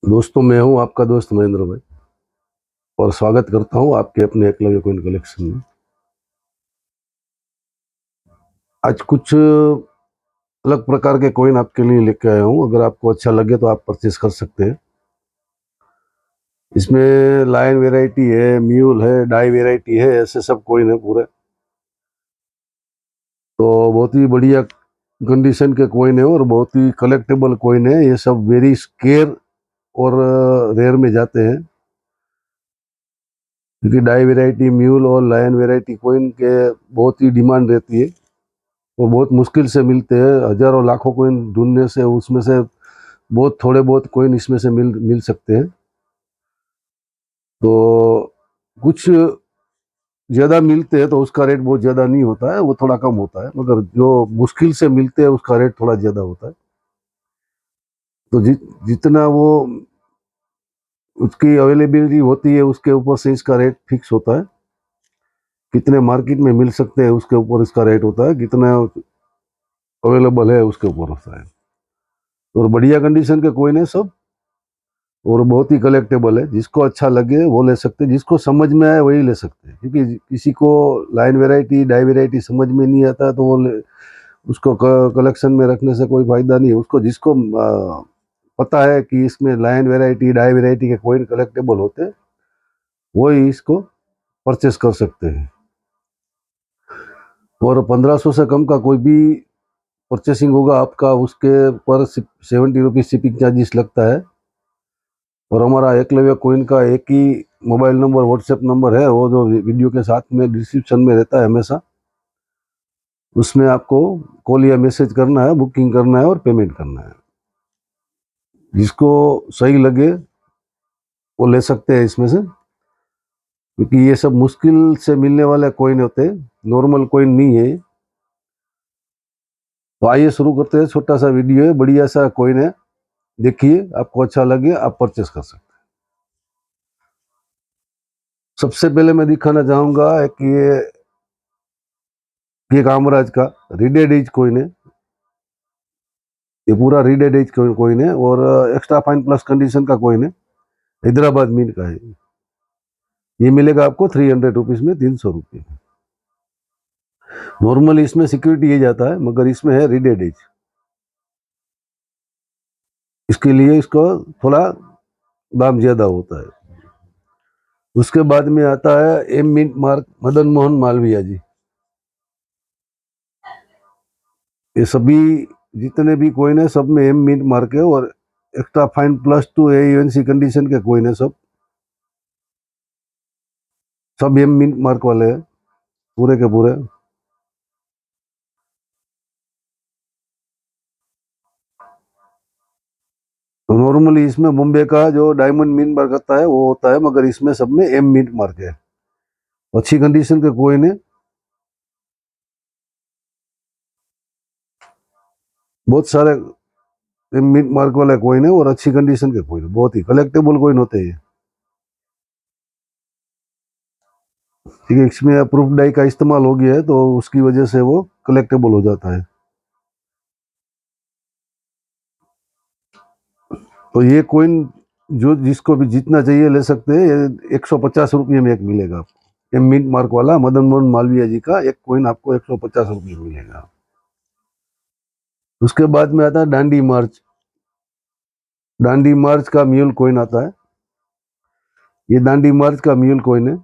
दोस्तों, मैं हूं आपका दोस्त महेंद्र भाई और स्वागत करता हूं आपके अपने एकलव्य कॉइन कलेक्शन में। आज कुछ अलग प्रकार के कॉइन आपके लिए लेके आया हूं। अगर आपको अच्छा लगे तो आप परचेस कर सकते हैं। इसमें लायन वैरायटी है, म्यूल है, डाई वैरायटी है, ऐसे सब कॉइन है पूरे। तो बहुत ही बढ़िया कंडीशन के कॉइन है और बहुत ही कलेक्टेबल कॉइन है। ये सब वेरी स्केर और रेयर में जाते हैं, क्योंकि डाई वैरायटी, म्यूल और लायन वैरायटी कॉइन के बहुत ही डिमांड रहती है। वो बहुत मुश्किल से मिलते हैं। हजारों लाखों कोइन ढूंढने से उसमें से बहुत थोड़े बहुत कोइन इसमें से मिल मिल सकते हैं। तो कुछ ज़्यादा मिलते हैं तो उसका रेट बहुत ज़्यादा नहीं होता है, वो थोड़ा कम होता है। मगर जो मुश्किल से मिलते हैं उसका रेट थोड़ा ज़्यादा होता है। तो जितना वो उसकी अवेलेबिलिटी होती है उसके ऊपर से इसका रेट फिक्स होता है। कितने मार्केट में मिल सकते हैं उसके ऊपर इसका रेट होता है, कितना अवेलेबल है उसके ऊपर होता है। और बढ़िया कंडीशन के कोइन है सब और बहुत ही कलेक्टेबल है। जिसको अच्छा लगे वो ले सकते हैं, जिसको समझ में आए वही ले सकते हैं। क्योंकि किसी को लाइन वैरायटी, डाई वैरायटी समझ में नहीं आता तो उसको कलेक्शन में रखने से कोई फायदा नहीं है। उसको जिसको पता है कि इसमें लाइन वैरायटी, डाई वैरायटी के कोइन कलेक्टेबल होते हैं, वही इसको परचेस कर सकते हैं। और 1500 से कम का कोई भी परचेसिंग होगा आपका, उसके पर 70 रुपीज़ शिपिंग चार्जेस लगता है। और हमारा एकलव्य कोइन का एक ही मोबाइल नंबर, व्हाट्सएप नंबर है, वो जो वीडियो के साथ में डिस्क्रिप्शन में रहता है हमेशा। उसमें आपको कॉल या मैसेज करना है, बुकिंग करना है और पेमेंट करना है। जिसको सही लगे वो ले सकते हैं इसमें से, क्योंकि ये सब मुश्किल से मिलने वाले कोइन होते हैं, नॉर्मल कोइन नहीं है। तो आइए शुरू करते हैं। छोटा सा वीडियो है, बढ़िया सा कोइन है, देखिए आपको अच्छा लगे आप परचेस कर सकते हैं। सबसे पहले मैं दिखाना चाहूंगा कि ये कामराज का रिडेड एज कोइन है। ये पूरा रीडेड एज कोइन है और एक्स्ट्रा फाइन प्लस कंडीशन का कोइन है। हैदराबाद मिंट का है। ये मिलेगा आपको 300 रुपीज में, 300 रुपये। नॉर्मली इसमें सिक्योरिटी ये जाता है, मगर इसमें है रीडेड एज, इसके लिए इसको थोड़ा दाम ज्यादा होता है। उसके बाद में आता है M mint mark Madan Mohan Malviya ji. ये सभी जितने भी कोइन है सब में एम मिंट मार्क है और extra fine plus to AUNC condition के कोइन है। सब एम मिंट मार्क वाले हैं पूरे के पूरे। तो नॉर्मली इसमें बॉम्बे का जो डायमंड मिंट मार्क आता है वो होता है, मगर इसमें सब में एम मिंट मार्क है। अच्छी कंडीशन के कोइन है, बहुत सारे एम मिंट मार्क वाले कोइन है और अच्छी कंडीशन के कोइन है, बहुत ही कलेक्टेबल कोइन होते हैं। ठीक है, इसमें अप्रूव डाई का इस्तेमाल हो गया है तो उसकी वजह से वो कलेक्टेबल हो जाता है। तो ये कोइन जो जिसको भी जितना चाहिए ले सकते हैं। ये 150 रुपये में एक मिलेगा आपको। एम मिंट मार्क वाला मदन मोहन मालवीय जी का एक कोइन आपको 150 रुपये में मिलेगा। उसके बाद में आता है डांडी मार्च। डांडी मार्च का म्यूल कोइन आता है। ये डांडी मार्च का म्यूल कोइन है।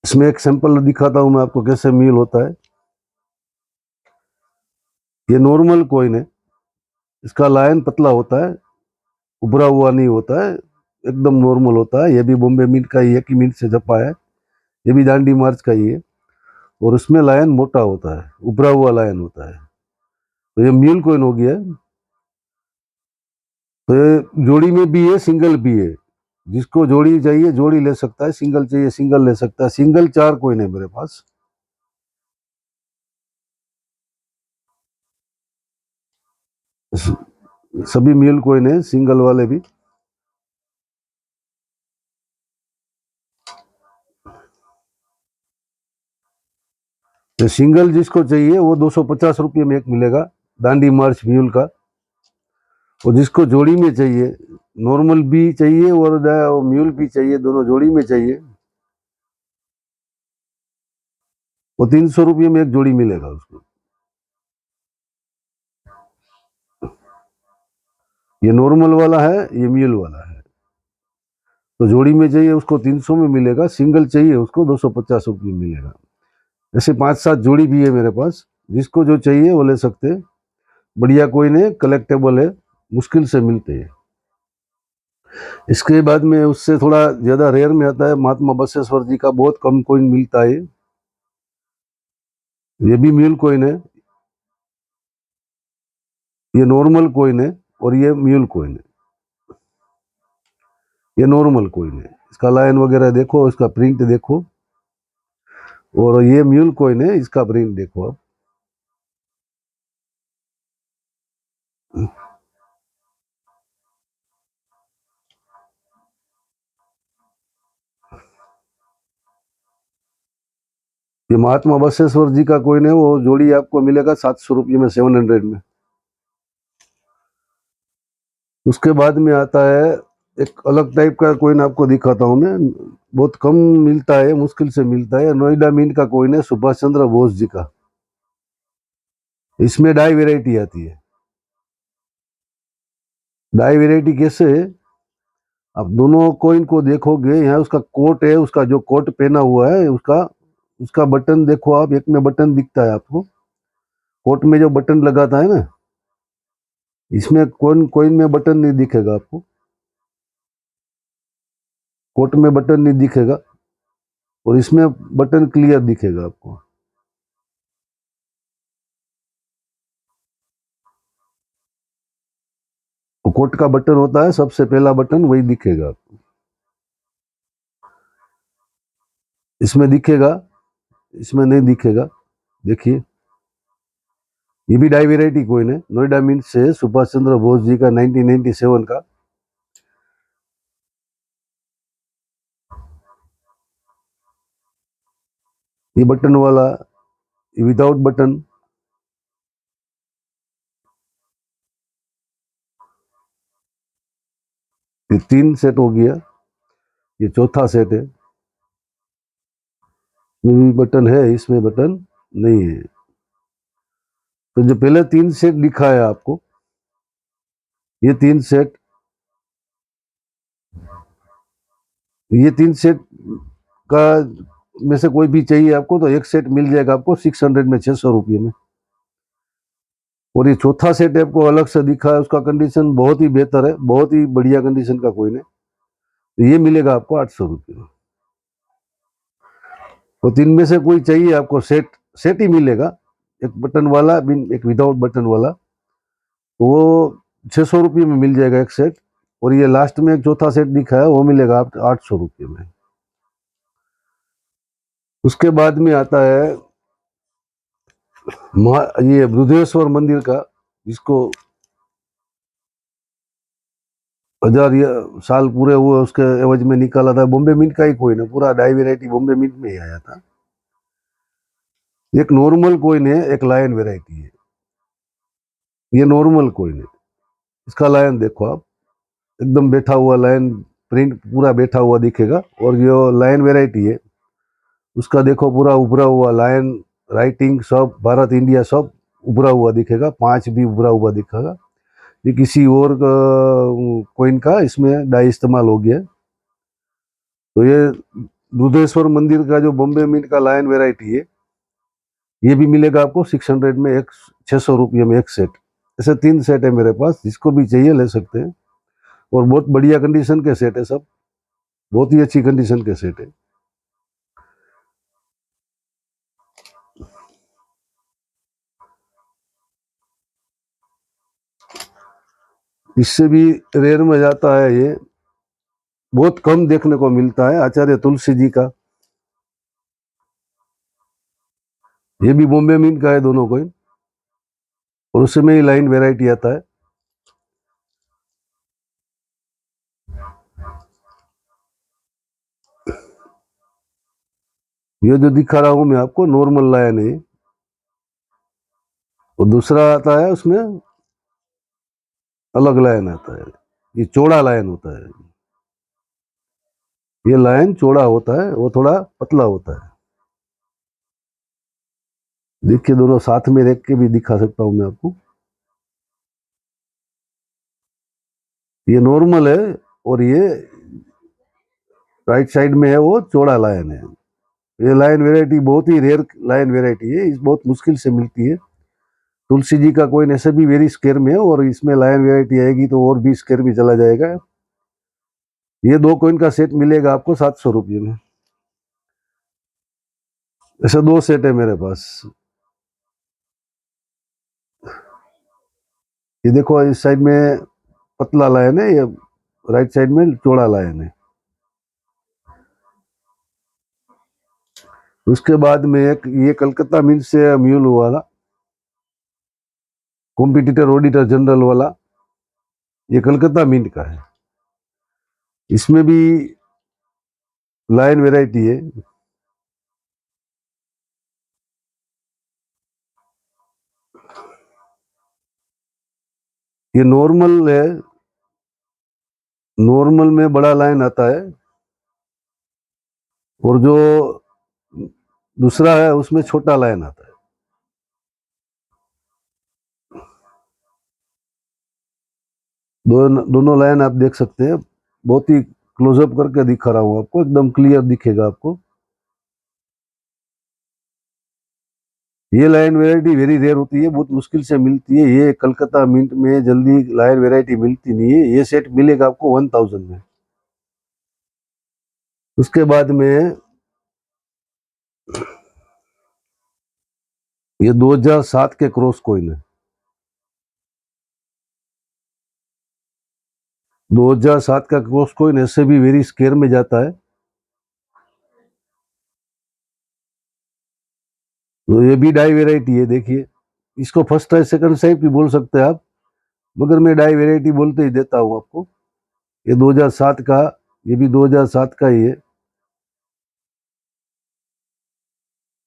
इसमें एक सैंपल दिखाता हूं मैं आपको कैसे म्यूल होता है। ये नॉर्मल कोइन है, इसका लायन पतला होता है, उभरा हुआ नहीं होता है, एकदम नॉर्मल होता है। ये भी बॉम्बे मिंट का ही, एक ही मिंट से छपा है। ये भी दांडी मार्च का ही है और उसमें लायन मोटा होता है, उभरा हुआ लायन होता है। तो ये म्यूल कोइन हो गया। तो ये जोड़ी में भी है, सिंगल भी है। जिसको जोड़ी चाहिए जोड़ी ले सकता है, सिंगल चाहिए सिंगल ले सकता है। सिंगल 4 कोइन है मेरे पास। सभी म्यूल कोइन है, सिंगल वाले भी। तो सिंगल जिसको चाहिए वो 250 रुपये में एक मिलेगा। दांडी मार्च म्यूल का। और जिसको जोड़ी में चाहिए, नॉर्मल भी चाहिए और म्यूल भी चाहिए, दोनों जोड़ी में चाहिए, वो 300 रुपये में एक जोड़ी मिलेगा उसको। ये नॉर्मल वाला है, ये म्यूल वाला है। तो जोड़ी में चाहिए उसको 300 में मिलेगा, सिंगल चाहिए उसको 250 रुपये मिलेगा। ऐसे 5-7 जोड़ी भी है मेरे पास, जिसको जो चाहिए वो ले सकते हैं। बढ़िया कोइन है, कलेक्टेबल है, मुश्किल से मिलते हैं। इसके बाद में उससे थोड़ा ज्यादा रेयर में आता है महात्मा बसवेश्वर जी का, बहुत कम कोइन मिलता है। ये भी म्यूल कोइन है, ये नॉर्मल कोइन है और ये म्यूल कोइन है। ये नॉर्मल कोइन है, इसका लाइन वगैरह देखो, इसका प्रिंट देखो। और ये म्यूल कोइन है, इसका प्रिंट देखो आप। ये महात्मा बसवेश्वर जी का कोइन है, वो जोड़ी आपको मिलेगा 700 रुपये में, 700 में। उसके बाद में आता है एक अलग टाइप का कोइन, आपको दिखाता हूँ मैं। बहुत कम मिलता है, मुश्किल से मिलता है। नोएडा मिंट का कोइन है, सुभाष चंद्र बोस जी का। इसमें डाई वेराइटी आती है। डाई वेराइटी कैसे है, आप दोनों कोइन को देखोगे, यहाँ उसका कोट है, उसका जो कोट पहना हुआ है उसका उसका बटन देखो आप। एक में बटन दिखता है आपको, कोट में जो बटन लगाता है ना, इसमें कोइन कोइन में बटन नहीं दिखेगा आपको, कोट में बटन नहीं दिखेगा, और इसमें बटन क्लियर दिखेगा आपको। तो कोट का बटन होता है सबसे पहला बटन, वही दिखेगा आपको। इसमें दिखेगा, इसमें नहीं दिखेगा। देखिए, ये भी डाई वेराइटी कोइन है, नोएडा मिंट से, सुभाष चंद्र बोस जी का, 1997 का। ये बटन वाला, ये विदाउट बटन। ये 3 सेट हो गया, ये चौथा सेट है। ये भी बटन है, इसमें बटन नहीं है। तो जो पहले 3 सेट दिखा है आपको, ये 3 सेट, ये 3 सेट का में से कोई भी चाहिए आपको तो एक सेट मिल जाएगा आपको 600 में, 600 रुपये में। और ये चौथा सेट आपको अलग से दिखा है, उसका कंडीशन बहुत ही बेहतर है, बहुत ही बढ़िया कंडीशन का कोइन है। तो ये मिलेगा आपको 800 रुपये में। तो 3 में से कोई चाहिए आपको, सेट सेट ही मिलेगा, एक बटन वाला, एक विदाउट बटन वाला। तो वो 600 रुपये में मिल जाएगा एक सेट। और ये लास्ट में एक चौथा सेट दिखा है, वो मिलेगा आप 800 रुपये में। उसके बाद में आता है ये बृहदेश्वर मंदिर का, जिसको 1000 साल पूरे हुए उसके एवज में निकाला था। बॉम्बे मिंट का ही कोइन है, पूरा डाई वेराइटी बॉम्बे मिंट में ही आया था। एक नॉर्मल कोइन है, एक लायन वेराइटी है। ये नॉर्मल कोइन है, इसका लायन देखो आप, एकदम बैठा हुआ लायन, प्रिंट पूरा बैठा हुआ दिखेगा। और जो लायन वेराइटी है उसका देखो, पूरा उभरा हुआ लायन, राइटिंग सब, भारत इंडिया सब उभरा हुआ दिखेगा, 5 भी उभरा हुआ दिखेगा। ये किसी और कोइन का इसमें डाई इस्तेमाल हो गया। तो ये बुद्धेश्वर मंदिर का जो बॉम्बे मिंट का लायन वेराइटी है, ये भी मिलेगा आपको 600 में, एक 600 रुपये में एक सेट। ऐसे 3 सेट है मेरे पास, जिसको भी चाहिए ले सकते हैं। और बहुत बढ़िया कंडीशन के सेट है सब, बहुत ही अच्छी कंडीशन के सेट है। इससे भी रेयर में जाता है, ये बहुत कम देखने को मिलता है, आचार्य तुलसी जी का। ये भी बॉम्बे मिंट का है दोनों कोइन, और उसमें ही लाइन वेराइटी आता है। ये जो दिखा रहा हूं मैं आपको, नॉर्मल लायन है, और दूसरा आता है उसमें अलग लाइन आता है, ये चौड़ा लाइन होता है। ये लाइन चौड़ा होता है, वो थोड़ा पतला होता है। देखिए दोनों साथ में रख के भी दिखा सकता हूं मैं आपको। ये नॉर्मल है और ये राइट साइड में है वो चौड़ा लाइन है। ये लाइन वेराइटी बहुत ही रेयर लाइन वेराइटी है, इस बहुत मुश्किल से मिलती है। तुलसी जी का कोइन ऐसे भी वेरी स्केयर में है, और इसमें लाइन वेराइटी आएगी तो और भी स्केयर में चला जाएगा। ये 2 कॉइन का सेट मिलेगा आपको 700 रुपये में। ऐसे 2 सेट है मेरे पास। ये देखो इस साइड में पतला लाइन है, ये राइट साइड में चौड़ा लाइन है। उसके बाद में एक ये कलकत्ता मिंट से म्यूल वाला कॉम्पिटिटर ऑडिटर जनरल वाला, ये कलकत्ता मिंट का है। इसमें भी लाइन वेराइटी है। ये नॉर्मल है, नॉर्मल में बड़ा लाइन आता है, और जो दूसरा है उसमें छोटा लाइन आता है। दोनों लाइन आप देख सकते हैं, बहुत ही क्लोजअप करके दिखा रहा हूं आपको, एकदम क्लियर दिखेगा आपको। ये लाइन वेराइटी वेरी रेयर होती है, बहुत मुश्किल से मिलती है। ये कलकत्ता मिंट में जल्दी लाइन वेराइटी मिलती नहीं है। ये सेट मिलेगा आपको 1000 में। उसके बाद में ये 2007 के क्रॉस कॉइन है। 2007 का क्रॉस कॉइन ऐसे भी वेरी स्केयर में जाता है। तो ये भी डाई वेराइटी है। देखिए इसको फर्स्ट टाइप सेकंड टाइप भी बोल सकते हैं आप, मगर मैं डाई वेराइटी बोलते ही देता हूं आपको। ये 2007 का, ये भी 2007 का ही है।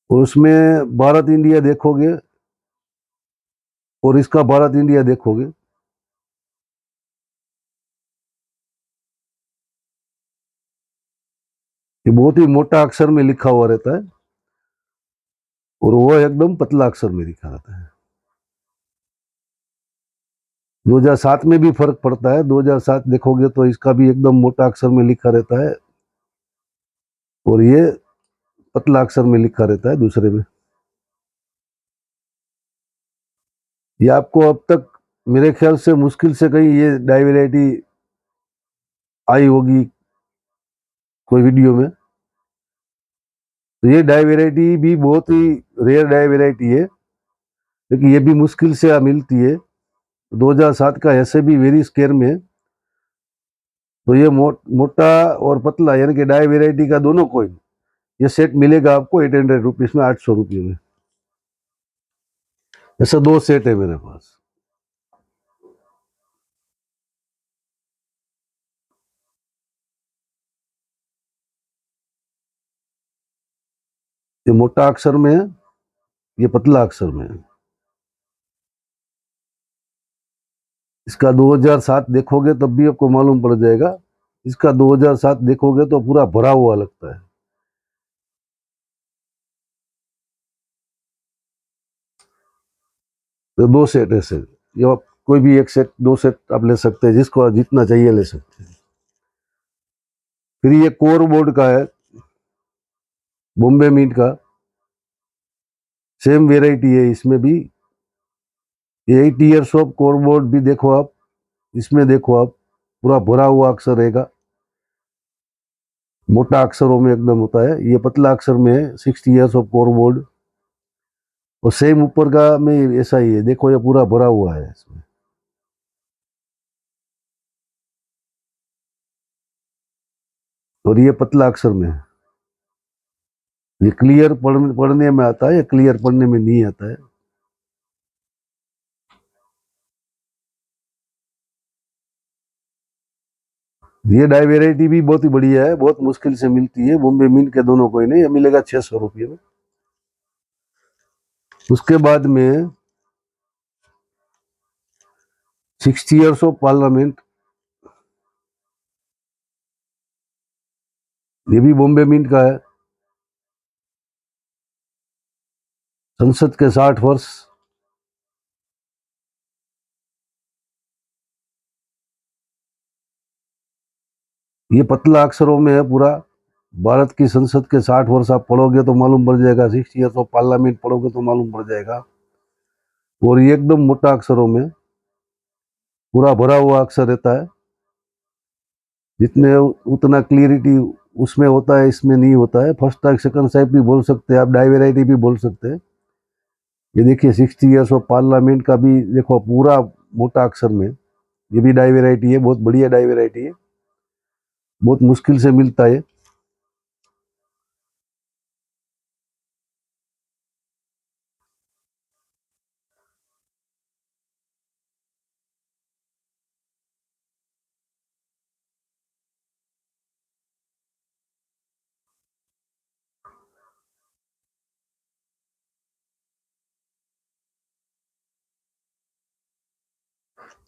और उसमें भारत इंडिया देखोगे और इसका भारत इंडिया देखोगे, ये बहुत ही मोटा अक्षर में लिखा हुआ रहता है, और वो एकदम पतला अक्षर में लिखा रहता है। 2007 में भी फर्क पड़ता है। 2007 देखोगे तो इसका भी एकदम मोटा अक्षर में लिखा रहता है, और ये पतला अक्षर में लिखा रहता है दूसरे में। ये आपको अब तक मेरे ख्याल से मुश्किल से कहीं ये डाई वेराइटी आई होगी कोई वीडियो में। तो ये डाई वेराइटी भी बहुत ही रेयर डाई वेराइटी है, लेकिन ये भी मुश्किल से मिलती है। 2007 का ऐसे भी वेरी स्केयर में है। तो ये मोटा और पतला यानी कि डाई वेराइटी का दोनों कॉइन, ये सेट मिलेगा आपको 800 रुपीज में, 800 रुपये में। ऐसे 2 सेट है मेरे पास। ये मोटा अक्षर में है, ये पतला अक्षर में है। इसका 2007 देखोगे तब भी आपको मालूम पड़ जाएगा। इसका 2007 देखोगे तो पूरा भरा हुआ लगता है। तो 2 सेट ऐसे, ये आप कोई भी एक सेट 2 सेट आप ले सकते हैं, जिसको जितना चाहिए ले सकते हैं। फिर ये कोर बोर्ड का है, बॉम्बे मिंट का, सेम वेराइटी है इसमें भी। ये 8 ईयर्स ऑफ कोर बोर्ड भी देखो आप, इसमें देखो आप पूरा भरा हुआ अक्षर रहेगा, मोटा अक्षरों में एकदम होता है। ये पतला अक्षर में है, 60 ईयर्स ऑफ कोर बोर्ड। और सेम ऊपर का में ऐसा ही है, देखो ये पूरा भरा हुआ है इसमें। और ये पतला अक्षर में है। ये क्लियर पढ़ने में आता है, ये क्लियर पढ़ने में नहीं आता है। ये डाई वेराइटी भी बहुत ही बढ़िया है, बहुत मुश्किल से मिलती है। बॉम्बे मिंट के दोनों कोई नहीं, ये मिलेगा 600 रुपये में। उसके बाद में 60 years ऑफ पार्लियामेंट, ये भी बॉम्बे मिंट का है। संसद के 60 वर्ष, ये पतला अक्षरों में है पूरा। भारत की संसद के 60 वर्ष आप पढ़ोगे तो मालूम पड़ जाएगा, 60 ईयर्स ऑफ पार्लियामेंट पढ़ोगे तो मालूम पड़ जाएगा। और ये एकदम मोटा अक्षरों में पूरा भरा हुआ अक्षर रहता है, जितने उतना क्लियरिटी उसमें होता है इसमें नहीं होता है। फर्स्ट टाइप सेकंड टाइप भी बोल सकते हैं आप, डाइवेराइटी भी बोल सकते हैं। ये देखिए 60 ईयर्स ऑफ पार्लियामेंट का भी देखो पूरा मोटा अक्षर में, ये भी डाइवेराइटी है, बहुत बढ़िया डाइवेराइटी है, बहुत मुश्किल से मिलता है।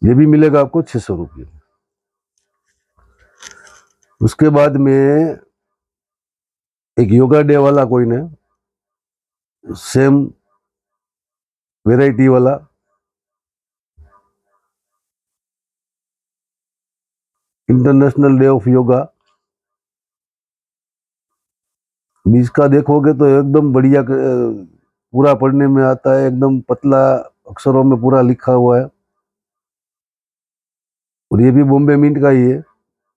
ये भी मिलेगा आपको 600 रुपये। उसके बाद में एक योगा डे वाला कॉइन है, सेम वेराइटी वाला, इंटरनेशनल डे ऑफ योगा। इसका देखोगे तो एकदम बढ़िया पूरा पढ़ने में आता है, एकदम पतला अक्षरों में पूरा लिखा हुआ है। और ये भी बॉम्बे मिंट का ही है,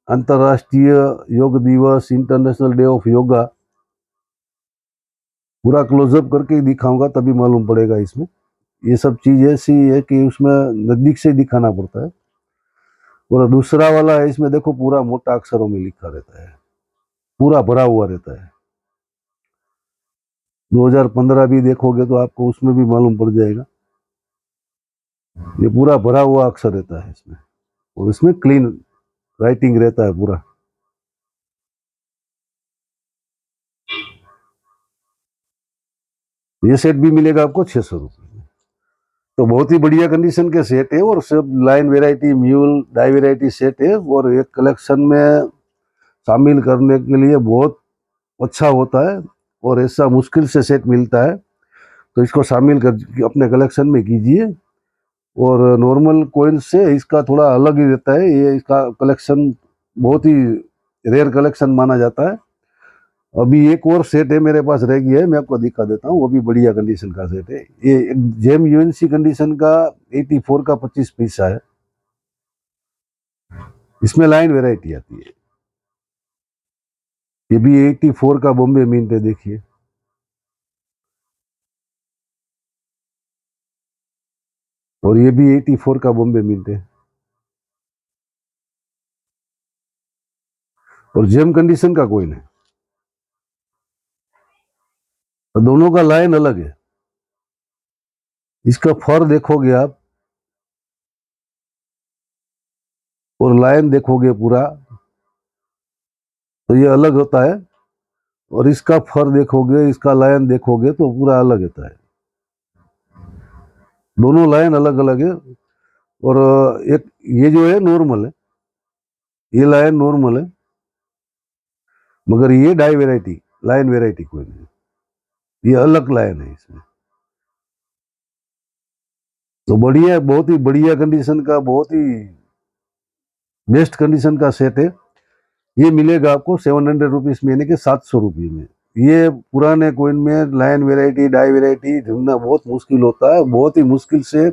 अंतरराष्ट्रीय योग दिवस, इंटरनेशनल डे ऑफ योगा। पूरा क्लोजअप करके ही दिखाऊंगा तभी मालूम पड़ेगा इसमें। ये सब चीज ऐसी है कि उसमें नजदीक से दिखाना पड़ता है। और दूसरा वाला है, इसमें देखो पूरा मोटा अक्षरों में लिखा रहता है, पूरा भरा हुआ रहता है। 2015 भी देखोगे तो आपको उसमें भी मालूम पड़ जाएगा, ये पूरा भरा हुआ अक्षर रहता है इसमें। और इसमें क्लीन राइटिंग रहता है पूरा। ये सेट भी मिलेगा आपको 600 रुपये में। तो बहुत ही बढ़िया कंडीशन के सेट है, और सब line variety, mule, dye variety set है, और एक कलेक्शन में शामिल करने के लिए बहुत अच्छा होता है। और ऐसा मुश्किल से सेट मिलता है, तो इसको शामिल कर अपने कलेक्शन में कीजिए। और नॉर्मल कॉइन से इसका थोड़ा अलग ही रहता है, ये इसका कलेक्शन बहुत ही रेयर कलेक्शन माना जाता है। अभी एक और सेट है मेरे पास रह गया है, मैं आपको दिखा देता हूँ, वो भी बढ़िया कंडीशन का सेट है। ये एक जेम यूएनसी कंडीशन का 84 का 25 पीसा है, इसमें लाइन वेराइटी आती है। ये भी 84 का बॉम्बे मिंट है, देखिए। और ये भी 84 का बॉम्बे मिंट है, और जेम कंडीशन का कोइन है। तो दोनों का लाइन अलग है। इसका फर देखोगे आप और लाइन देखोगे पूरा, तो ये अलग होता है। और इसका फर देखोगे, इसका लाइन देखोगे तो पूरा अलग होता है। दोनों लाइन अलग अलग है। और एक ये जो है नॉर्मल है, ये लाइन नॉर्मल है, मगर ये डाई वेराइटी लाइन वेराइटी कोई नहीं, ये अलग लाइन है इसमें। तो बढ़िया, बहुत ही बढ़िया कंडीशन का, बहुत ही बेस्ट कंडीशन का सेट है। ये मिलेगा आपको 700 रुपीज में, यानी कि 700 रुपये में। ये पुराने कोइन में लाइन वेराइटी, डाई वेराइटी ढूंढना बहुत मुश्किल होता है, बहुत ही मुश्किल से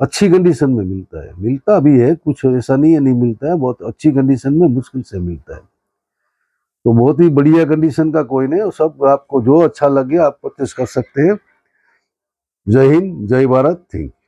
अच्छी कंडीशन में मिलता है। मिलता भी है, कुछ ऐसा नहीं है नहीं मिलता है, बहुत अच्छी कंडीशन में मुश्किल से मिलता है। तो बहुत ही बढ़िया कंडीशन का कोइन है, सब आपको जो अच्छा लगे आप परचेस कर सकते हैं। जय हिंद, जय भारत, थैंक यू।